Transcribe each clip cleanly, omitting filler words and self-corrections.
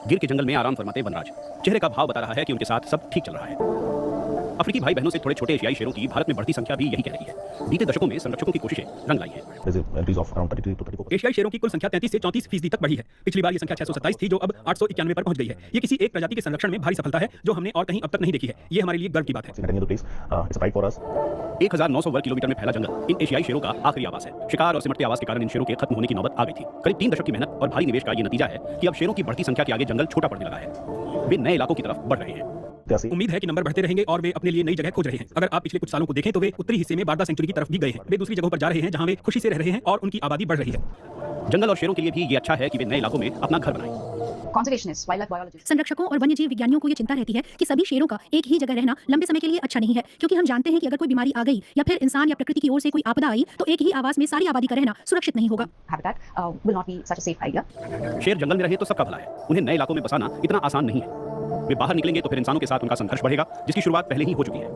गिर के जंगल में आराम फरमाते वनराज। चेहरे का भाव बता रहा है कि उनके साथ सब ठीक चल रहा है। अफ्रीकी भाई बहनों से थोड़े छोटे एशियाई शेरों की भारत में बढ़ती संख्या भी यही कह रही है। बीते दशकों में संरक्षकों की कोशिशें रंग लाई हैं। एशियाई शेरों की कुल संख्या 33 से 34% तक बढ़ी है। पिछली बार ये संख्या 627 थी, जो अब 891 पर पहुंच गई है। ये किसी एक प्रजाति के संरक्षण में भारी सफलता है, जो हमने और कहीं अब तक नहीं देखी है। ये हमारे लिए गर्व की बात है। 1900 वर्ग किलोमीटर में फैला जंगल इन एशियाई शेरों का आखिरी आवास है। शिकार और सिमटते आवास के कारण इन शेरों के खत्म होने की नौबत आ गई थी। करीब 3 दशक की मेहनत और भारी निवेश का ये नतीजा है कि अब शेरों की बढ़ती संख्या के आगे जंगल छोटा पड़ने लगा है। वे नए इलाकों की तरफ बढ़ रहे हैं। उम्मीद है कि नंबर बढ़ते रहेंगे और वे अपने लिए नई जगह खोज रहे हैं। अगर आप पिछले कुछ सालों को देखें तो वे उत्तरी हिस्से में बारदा सेंचुरी की तरफ भी गए हैं। वे दूसरी जगहों पर जा रहे हैं जहां वे खुशी से रह रहे हैं और उनकी आबादी बढ़ रही है। जंगल और शेरों के लिए भी ये अच्छा है कि वे नए इलाकों में अपना घर बनाएं। संरक्षकों और वन्यजीव विज्ञानियों को ये चिंता रहती है कि सभी शेरों का एक ही जगह रहना लंबे समय के लिए अच्छा नहीं है, क्योंकि हम जानते हैं कि अगर कोई बीमारी आ गई या फिर इंसान या प्रकृति की ओर से कोई आपदा आई तो एक ही आवास में सारी आबादी का रहना सुरक्षित नहीं होगा। शेर जंगल में रहे तो सबका भला है। उन्हें नए इलाकों में बसाना इतना आसान नहीं है। वे बाहर निकलेंगे तो फिर इंसानों के साथ उनका संघर्ष बढ़ेगा, जिसकी शुरुआत पहले ही हो चुकी है।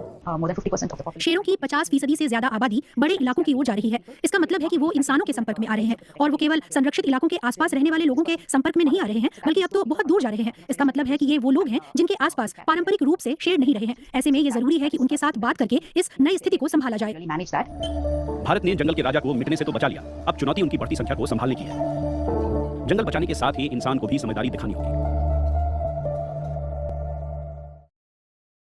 शेरों की 50% से ज्यादा आबादी बड़े इलाकों की ओर जा रही है। इसका मतलब है कि वो इंसानों के संपर्क में आ रहे हैं, और वो केवल संरक्षित इलाकों के आसपास रहने वाले लोगों के संपर्क में नहीं आ रहे हैं, बल्कि अब तो बहुत दूर जा रहे हैं। इसका मतलब है कि ये वो लोग हैं जिनके आसपास पारंपरिक रूप से शेर नहीं रहे हैं। ऐसे में ये जरूरी है कि उनके साथ बात करके इस नई स्थिति को संभाला जाए। भारत ने जंगल के राजा को मिटने से तो बचा लिया, अब चुनौती उनकी बढ़ती संख्या को संभालने की है। जंगल बचाने के साथ ही इंसान को भी समझदारी दिखानी होगी।